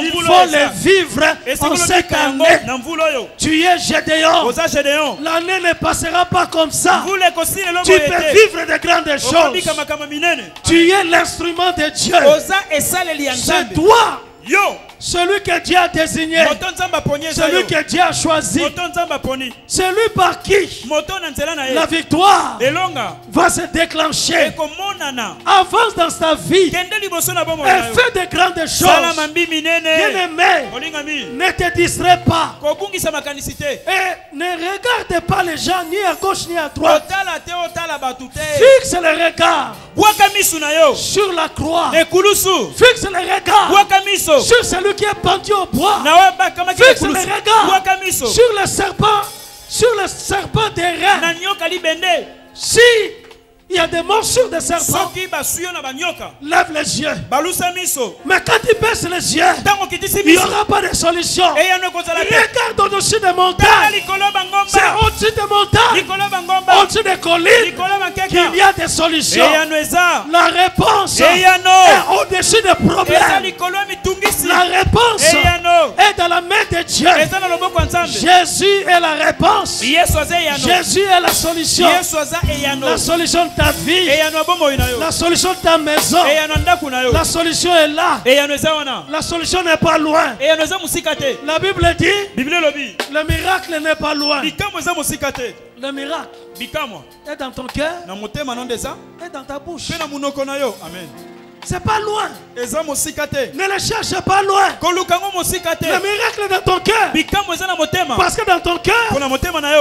Il faut les vivre en cette année. Tu es Gédéon. L'année ne passera pas comme ça. Tu peux vivre de grandes choses. Tu es l'instrument de Dieu. C'est toi, celui que Dieu a désigné, celui que Dieu a choisi, celui par qui la victoire va se déclencher. Avance dans sa vie et fais de grandes choses. Bien-aimé, ne te distrais pas et ne regarde pas les gens ni à gauche ni à droite. Fixe le regard sur la croix. Fixe le regard sur celui qui est pendu au bois. Fixe le regard sur le serpent des reins. Si il y a des morsures de serpent, lève les yeux. Mais quand tu baisses les yeux, il n'y aura pas de solution. Regarde au-dessus des montagnes. C'est au-dessus des montagnes, au-dessus des collines, qu'il y a des solutions. La réponse est au-dessus des problèmes. La réponse est dans la main de Dieu. Jésus est la réponse. Jésus est la solution. La solution de ta vie, la solution de ta maison, la solution est là. La solution n'est pas loin. La Bible dit, le miracle n'est pas loin. Le miracle est dans ton cœur et dans ta bouche. Amen. C'est pas loin. Ne le cherche pas loin. Le miracle est dans ton cœur. Parce que dans ton cœur,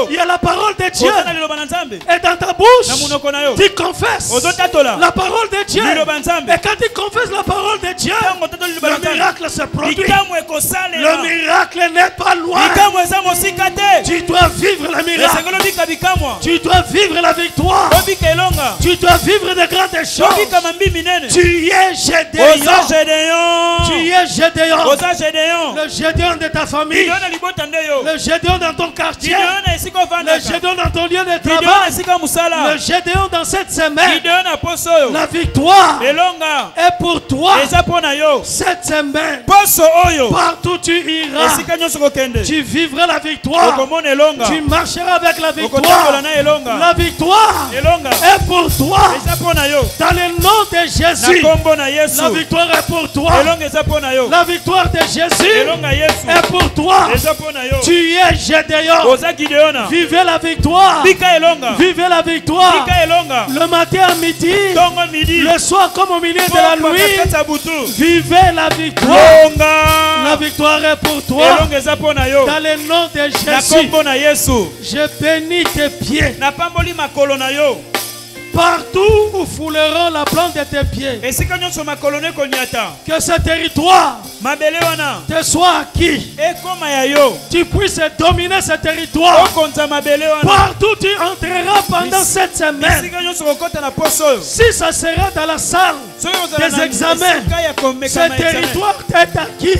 il y a la parole de Dieu. Et dans ta bouche, tu confesses la parole de Dieu. Et quand tu confesses la parole de Dieu, le miracle se produit. Le miracle n'est pas loin. Tu dois vivre le miracle. Tu dois vivre la victoire. Tu dois vivre de grandes choses. Tu es Gédéon. Tu es Gédéon. Le Gédéon de ta famille. Le Gédéon dans ton quartier. Le Gédéon dans ton lieu de travail. Le Gédéon dans cette semaine. La victoire est pour toi. Cette semaine, partout tu iras, tu vivras la victoire. Tu marcheras avec la victoire. La victoire est pour toi. Dans le nom de Jésus, la victoire est pour toi. La victoire de Jésus est pour toi. Tu es Gédéon. Vivez la victoire. Vivez la victoire. Le matin à midi, le soir comme au milieu de la nuit. Vivez la victoire. La victoire est pour toi. Dans le nom de Jésus, je bénis tes pieds. Partout où fouleront la plante de tes pieds, que ce territoire te soit acquis, tu puisses dominer ce territoire. Partout tu entreras pendant cette semaine. Si ça sera dans la salle des examens, ce territoire t'est acquis.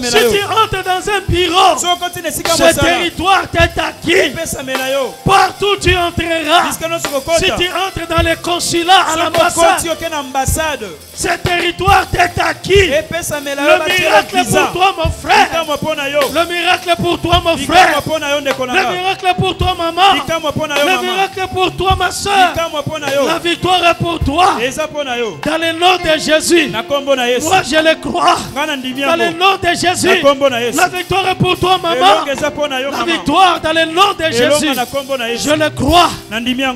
Si tu entres dans un bureau, ce territoire t'est acquis. Partout tu entreras. Si tu entres dans les consulats à l'ambassade, ce territoire t'est acquis. Le miracle est pour toi, mon frère. Le miracle est pour toi, mon frère. Le miracle est pour toi, maman. Le miracle est pour toi, ma soeur. La victoire est pour toi. Dans le nom de Jésus, moi je le crois. Dans le nom de Jésus, la victoire est pour toi, maman. La victoire dans le nom de Jésus, je le crois.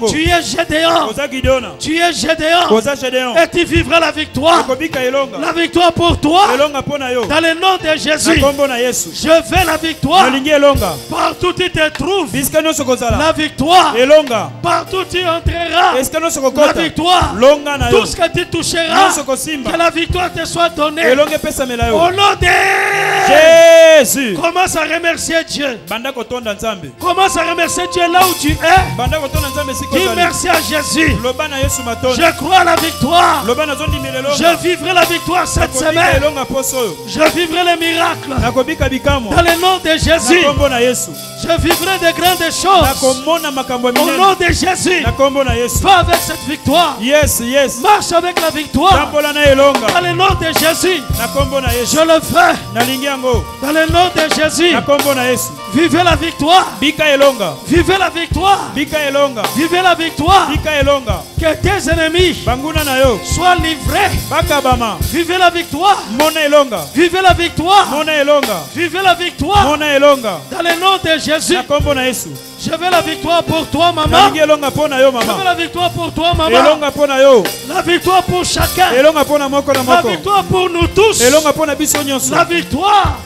Tu es Gédéon. Tu es Gédéon. Et tu vivras la victoire. La victoire pour toi. Dans le nom de Jésus, je veux la victoire. Partout tu te trouves, la victoire. Partout tu entreras, la victoire. Tout ce que tu toucheras, que la victoire te soit donnée. Au nom de Jésus, commence à remercier Dieu. Commence à remercier Dieu là où tu es. Dis merci à Jésus. Je crois à la victoire. Je vivrai la victoire cette semaine. Je vivrai les miracles. Dans le nom de Jésus, je vivrai de grandes choses. Au nom de Jésus, va avec cette victoire. Marche avec la victoire. Dans le nom de Jésus, je le fais. Dans le nom de Jésus, vivez la victoire. Vivez la victoire. Vivez la victoire. Que tes ennemis soient livrés. Vivez la victoire. Vivez la victoire. Vivez la victoire. Dans le nom de Jésus, je veux la victoire pour toi, maman. Je veux la victoire pour toi, maman. La victoire pour chacun. La victoire pour nous tous. La victoire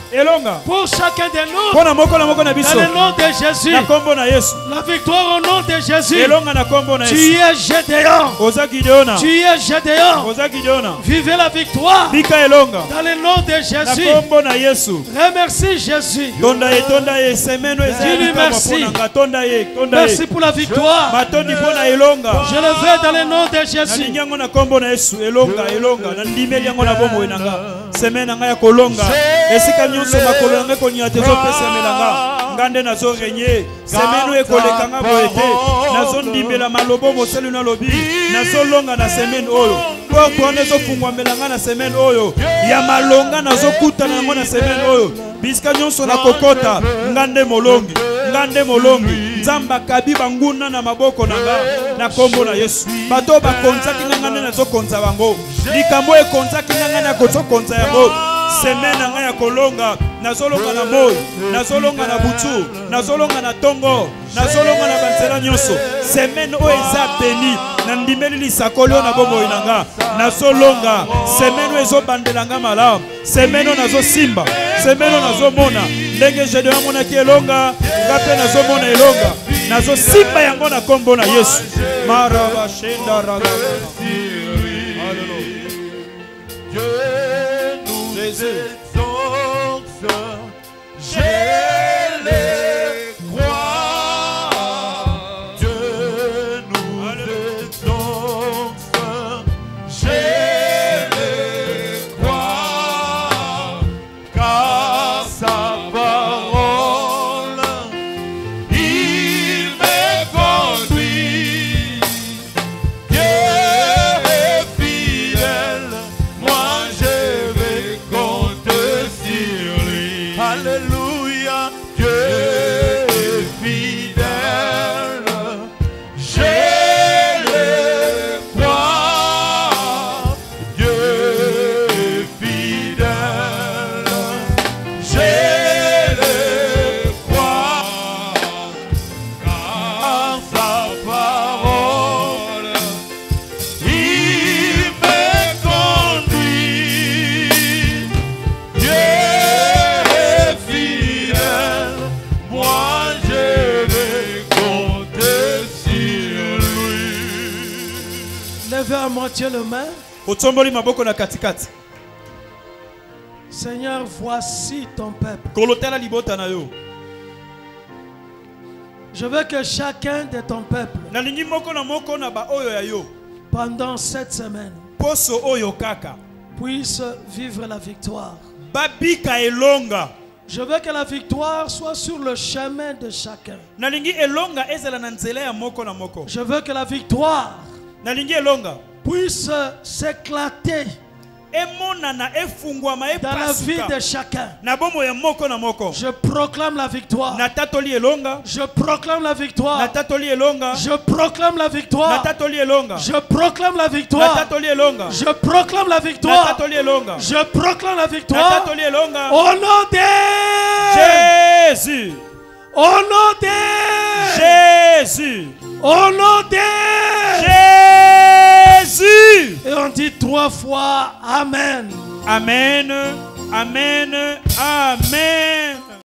pour chacun de nous. Dans le nom de Jésus. La victoire au nom de Jésus. Tu es Gédéon. Tu es Gédéon. Vivez la victoire. Dans le nom de Jésus. Remercie Jésus. Dis-lui merci. Merci pour la victoire. Je le veux dans le nom de Jésus. ngande nazo renye semeno ekolekanga boete nazo ndimela malobo moselu na lobi nazo longa na semeno oyo poko nezo fungwa melanga na semeno oyo ya malonga nazo kutana ngo na semeno oyo biska nyonso na kokota ngande molongi nzamba kabiba nguna na maboko nanga na kombo na Yesu bato bakonzaki ngane nazo konza bango likambo ekonzaki ngane na kozokonza yango semena nga ya kolonga nazolonga na moyo nazolonga na butu nazolonga na tongo nazolonga na bansela nyonso semena o eza beni na ndimeli lisakolo na bombo inanga nazolonga semena ezo bandelanga malamu semena nazo simba semena nazo mona ndenge jede ya mona ki elonga ngape nazo mona elonga nazo simba yango na kombo na Yesu maraba shenda raga Moi je Alléluia, Dieu est fidèle. Je le crois, Dieu est fidèle. Je le crois, car sa parole, il me conduit. Dieu est fidèle, moi je vais compter sur lui. Levez à moitié le main. Otomboli maboko na katikati. Seigneur, voici ton peuple. Kolotela libota na yo. Je veux que chacun de ton peuple, Nalingi moko na ba oyo ya yo. pendant cette semaine, Poso oyo kaka. puisse vivre la victoire. Babika elonga. Je veux que la victoire soit sur le chemin de chacun. Nalingi elonga ezala na nzela ya moko na moko. Je veux que la victoire Nalingi elonga. puisse s'éclater Emonana efungwama dans la vie epasuka. de chacun. Na bomo ya moko na moko. Je proclame la victoire. Na tatoli elonga. Je proclame la Na victoire. tatoli elonga. Je proclame la Na victoire. tatoli elonga. Je proclame la Na victoire. tatoli elonga. Je proclame la Na victoire. tatoli elonga. Je proclame la Na victoire. tatoli elonga. Au nom de Jésus. Au nom de Jésus. Au nom de Jésus. Et on dit 3 fois Amen. Amen. Amen. Amen.